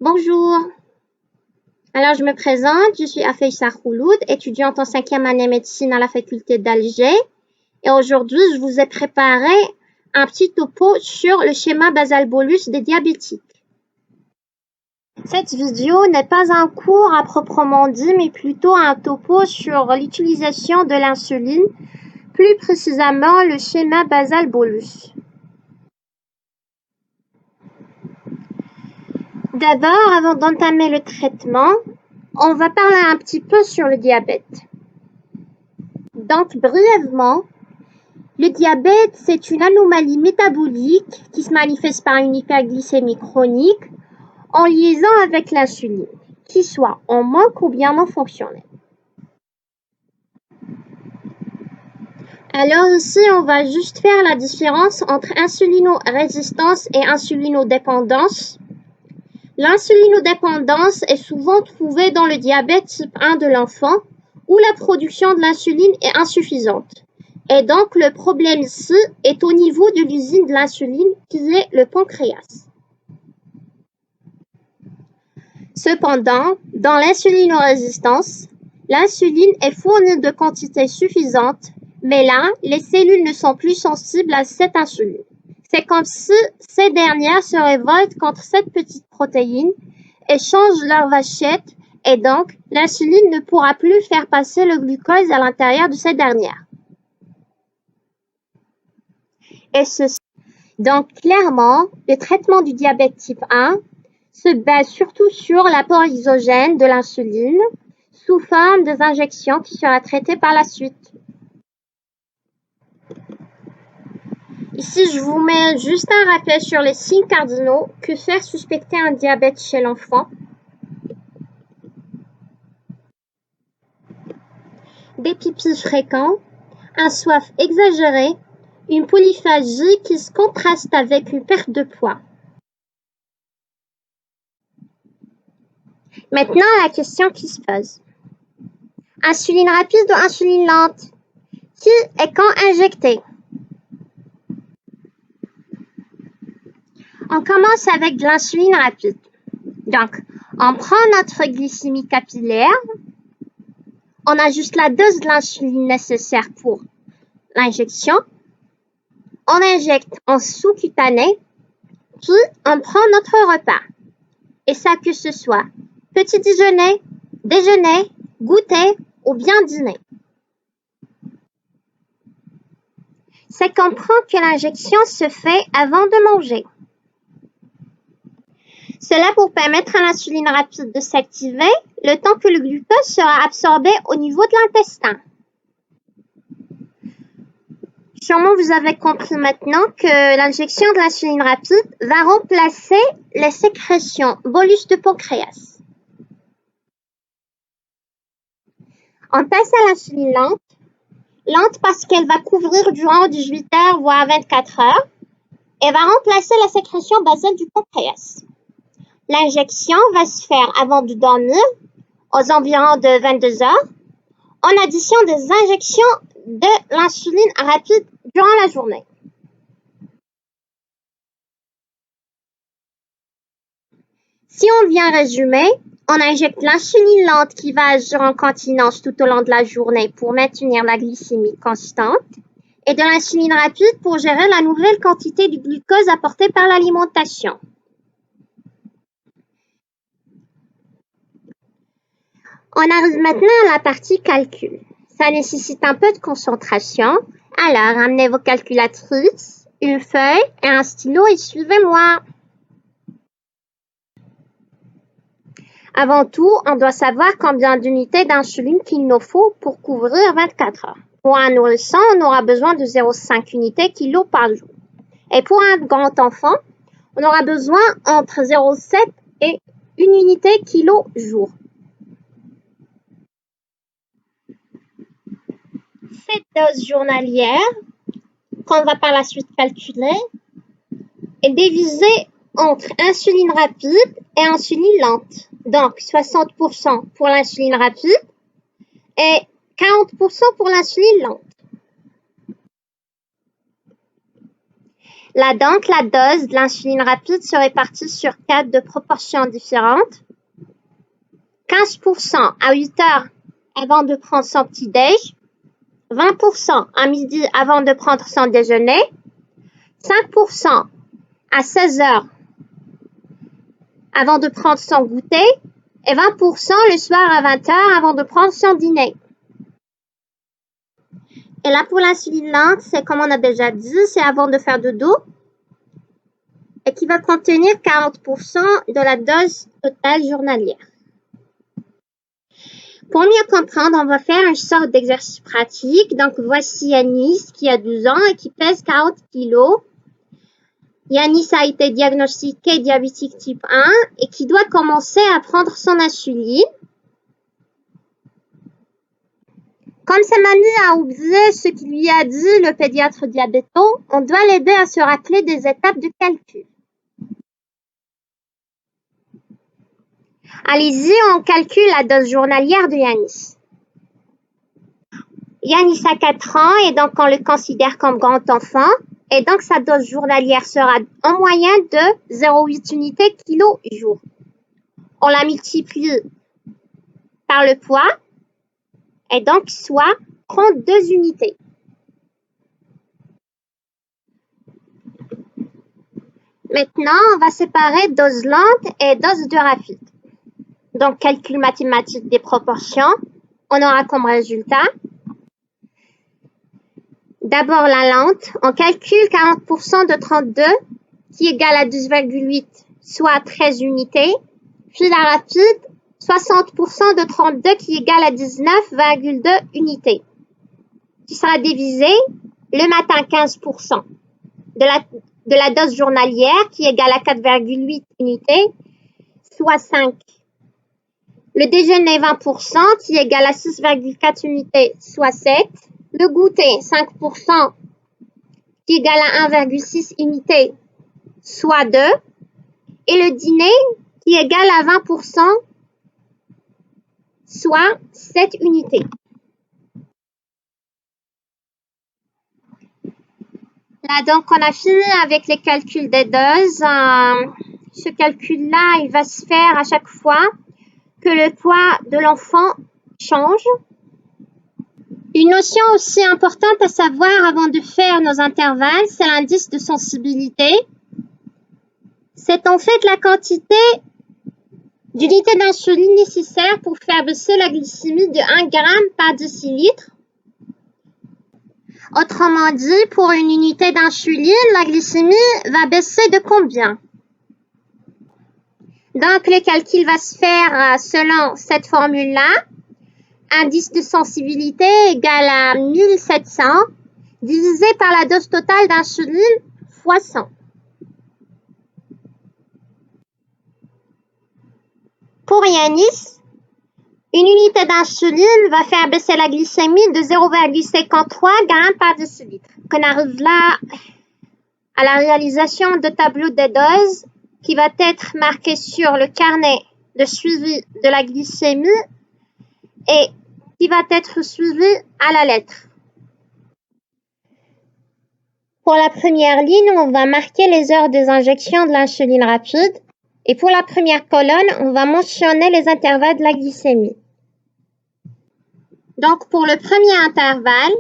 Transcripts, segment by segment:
Bonjour, alors je me présente, je suis Afeïssa Khouloud, étudiante en 5e année médecine à la faculté d'Alger et aujourd'hui je vous ai préparé un petit topo sur le schéma basal-bolus des diabétiques. Cette vidéo n'est pas un cours à proprement dit mais plutôt un topo sur l'utilisation de l'insuline, plus précisément le schéma basal-bolus. D'abord, avant d'entamer le traitement, on va parler un petit peu sur le diabète. Donc, brièvement, le diabète, c'est une anomalie métabolique qui se manifeste par une hyperglycémie chronique en liaison avec l'insuline, qui soit en manque ou bien non fonctionnelle. Alors ici, on va juste faire la différence entre insulinorésistance et insulinodépendance. L'insulinodépendance est souvent trouvée dans le diabète type 1 de l'enfant, où la production de l'insuline est insuffisante. Et donc, le problème ici est au niveau de l'usine de l'insuline qui est le pancréas. Cependant, dans l'insulinorésistance, l'insuline est fournie de quantité suffisante, mais là, les cellules ne sont plus sensibles à cette insuline. C'est comme si ces dernières se révoltent contre cette petite protéine et changent leur vachette, et donc l'insuline ne pourra plus faire passer le glucose à l'intérieur de ces dernières. Donc clairement, le traitement du diabète type 1 se base surtout sur l'apport exogène de l'insuline sous forme des injections qui sera traitée par la suite. Ici, je vous mets juste un rappel sur les signes cardinaux que faire suspecter un diabète chez l'enfant. Des pipis fréquents, un soif exagéré, une polyphagie qui se contraste avec une perte de poids. Maintenant, la question qui se pose. Insuline rapide ou insuline lente? Qui et quand injecter? On commence avec de l'insuline rapide. Donc, on prend notre glycémie capillaire, on ajuste la dose de l'insuline nécessaire pour l'injection, on injecte en sous-cutané, puis on prend notre repas. Et ça que ce soit petit déjeuner, déjeuner, goûter ou bien dîner. C'est comprend que l'injection se fait avant de manger. Cela pour permettre à l'insuline rapide de s'activer le temps que le glucose sera absorbé au niveau de l'intestin. Sûrement vous avez compris maintenant que l'injection de l'insuline rapide va remplacer les sécrétions bolus de pancréas. On passe à l'insuline lente. Lente parce qu'elle va couvrir durant 18 heures voire 24 heures et va remplacer la sécrétion basale du pancréas. L'injection va se faire avant de dormir, aux environs de 22 heures, en addition des injections de l'insuline rapide durant la journée. Si on vient résumer, on injecte l'insuline lente qui va agir en continence tout au long de la journée pour maintenir la glycémie constante et de l'insuline rapide pour gérer la nouvelle quantité de glucose apportée par l'alimentation. On arrive maintenant à la partie calcul. Ça nécessite un peu de concentration. Alors, amenez vos calculatrices, une feuille et un stylo et suivez-moi. Avant tout, on doit savoir combien d'unités d'insuline qu'il nous faut pour couvrir 24 heures. Pour un nourrisson, on aura besoin de 0,5 unités kilo par jour. Et pour un grand enfant, on aura besoin entre 0,7 et 1 unité kilo jour. Cette dose journalière, qu'on va par la suite calculer, est divisée entre insuline rapide et insuline lente. Donc 60% pour l'insuline rapide et 40% pour l'insuline lente. Donc, la dose de l'insuline rapide se répartit sur 4 de proportions différentes. 15% à 8 heures avant de prendre son petit-déj, 20% à midi avant de prendre son déjeuner, 5% à 16 heures avant de prendre son goûter et 20% le soir à 20 heures avant de prendre son dîner. Et là, pour l'insuline lente, c'est comme on a déjà dit, c'est avant de faire dodo et qui va contenir 40% de la dose totale journalière. Pour mieux comprendre, on va faire une sorte d'exercice pratique. Donc, voici Yanis qui a 12 ans et qui pèse 40 kg. Yanis a été diagnostiqué diabétique type 1 et qui doit commencer à prendre son insuline. Comme sa mamie a oublié ce qu'il lui a dit le pédiatre diabéto, on doit l'aider à se rappeler des étapes du calcul. Allez-y, on calcule la dose journalière de Yanis. Yanis a 4 ans et donc on le considère comme grand enfant. Et donc sa dose journalière sera en moyenne de 0,8 unités kilo-jour. On la multiplie par le poids et donc soit 32 unités. Maintenant, on va séparer dose lente et dose de rapide. Donc, calcul mathématique des proportions, on aura comme résultat. D'abord, la lente, on calcule 40% de 32 qui est égal à 12,8, soit 13 unités. Puis la rapide, 60% de 32 qui est égal à 19,2 unités. Qui sera divisé le matin 15% de la dose journalière qui est égale à 4,8 unités, soit 5. Le déjeuner 20% qui est égal à 6,4 unités, soit 7. Le goûter 5% qui est égal à 1,6 unités, soit 2. Et le dîner qui est égal à 20%, soit 7 unités. Là, donc, on a fini avec les calculs des doses. Ce calcul-là, il va se faire à chaque fois que le poids de l'enfant change. Une notion aussi importante à savoir avant de faire nos intervalles, c'est l'indice de sensibilité. C'est en fait la quantité d'unités d'insuline nécessaire pour faire baisser la glycémie de 1 g par décilitre. Autrement dit, pour une unité d'insuline, la glycémie va baisser de combien? Donc, le calcul va se faire selon cette formule-là. Indice de sensibilité égal à 1700 divisé par la dose totale d'insuline fois 100. Pour Yanis, une unité d'insuline va faire baisser la glycémie de 0,53 g par décilitre. On arrive là à la réalisation de tableau des doses qui va être marqué sur le carnet de suivi de la glycémie et qui va être suivi à la lettre. Pour la première ligne, on va marquer les heures des injections de l'insuline rapide. Et pour la première colonne, on va mentionner les intervalles de la glycémie. Donc, pour le premier intervalle,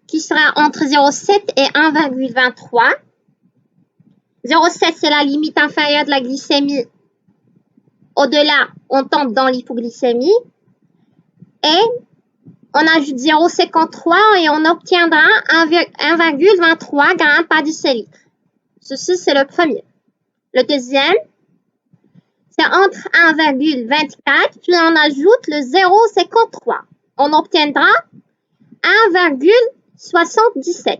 qui sera entre 0,7 et 1,23, 0,7, c'est la limite inférieure de la glycémie. Au-delà, on tombe dans l'hypoglycémie. Et on ajoute 0,53 et on obtiendra 1,23 g par décilitre. Ceci, c'est le premier. Le deuxième, c'est entre 1,24 puis on ajoute le 0,53. On obtiendra 1,77.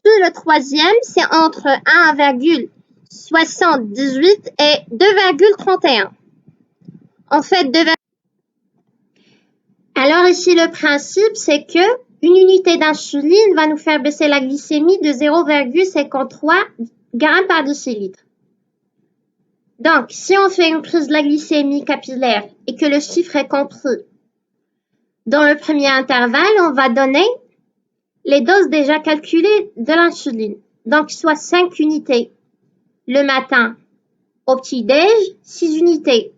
Puis le troisième, c'est entre 1,78 et 2,31. En fait, alors ici, le principe, c'est que une unité d'insuline va nous faire baisser la glycémie de 0,53 g par décilitre. Donc, si on fait une prise de la glycémie capillaire et que le chiffre est compris dans le premier intervalle, on va donner les doses déjà calculées de l'insuline. Donc, soit 5 unités le matin au petit-déj, 6 unités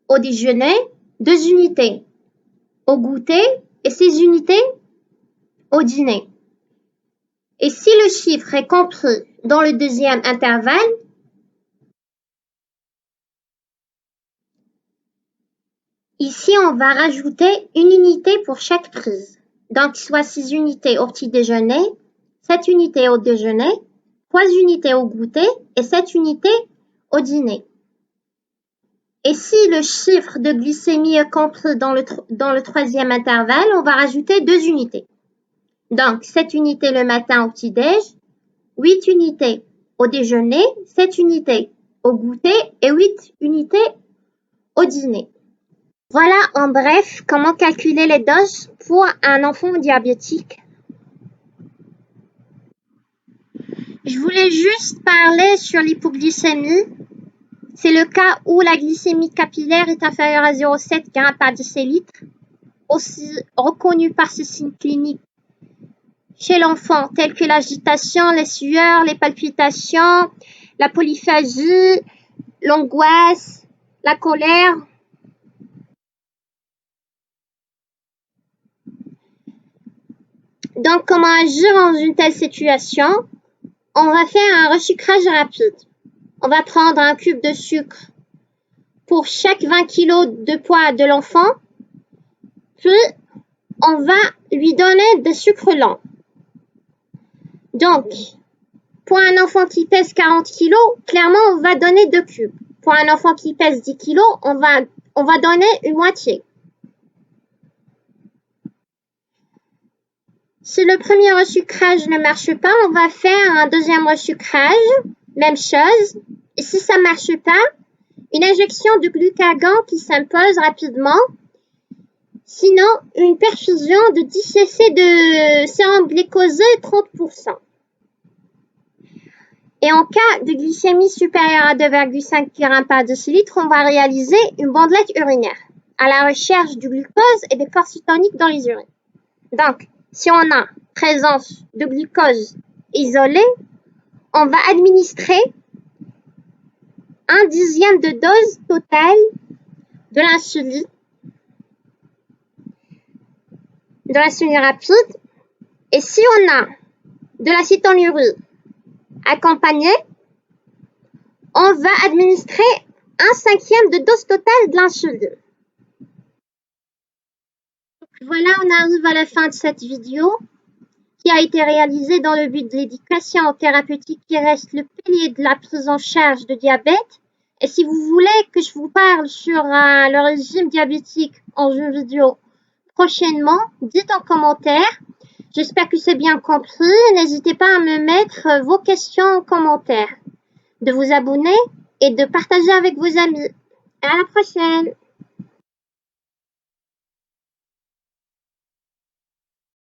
au déjeuner, 2 unités au goûter et 6 unités au dîner. Et si le chiffre est compris dans le deuxième intervalle, ici on va rajouter une unité pour chaque prise. Donc, soit 6 unités au petit déjeuner, 7 unités au déjeuner, 3 unités au goûter et 7 unités au dîner. Et si le chiffre de glycémie est compris dans le troisième intervalle, on va rajouter 2 unités. Donc, 7 unités le matin au petit-déj, 8 unités au déjeuner, 7 unités au goûter et 8 unités au dîner. Voilà en bref comment calculer les doses pour un enfant diabétique. Je voulais juste parler sur l'hypoglycémie. C'est le cas où la glycémie capillaire est inférieure à 0,7 g par décilitre, aussi reconnu par ces signes cliniques chez l'enfant, tels que l'agitation, les sueurs, les palpitations, la polyphagie, l'angoisse, la colère. Donc, comment agir dans une telle situation? On va faire un resucrage rapide. On va prendre un cube de sucre pour chaque 20 kg de poids de l'enfant, puis on va lui donner des sucres lents. Donc, pour un enfant qui pèse 40 kg, clairement, on va donner 2 cubes. Pour un enfant qui pèse 10 kg, on va donner une moitié. Si le premier resucrage ne marche pas, on va faire un deuxième resucrage, même chose. Et si ça ne marche pas, une injection de glucagon qui s'impose rapidement. Sinon, une perfusion de 10 cc de sérum glucosé 30%. Et en cas de glycémie supérieure à 2,5 g par décilitre, on va réaliser une bandelette urinaire à la recherche du glucose et des corps cétoniques dans les urines. Donc, si on a présence de glucose isolé, on va administrer 1/10 de dose totale de l'insuline rapide. Et si on a de l'acétylurine accompagné, on va administrer 1/5 de dose totale de l'insuline. Voilà, on arrive à la fin de cette vidéo qui a été réalisée dans le but de l'éducation thérapeutique qui reste le pilier de la prise en charge de diabète. Et si vous voulez que je vous parle sur le régime diabétique en une vidéo prochainement, dites en commentaire. J'espère que c'est bien compris. N'hésitez pas à me mettre vos questions en commentaire, de vous abonner et de partager avec vos amis. À la prochaine!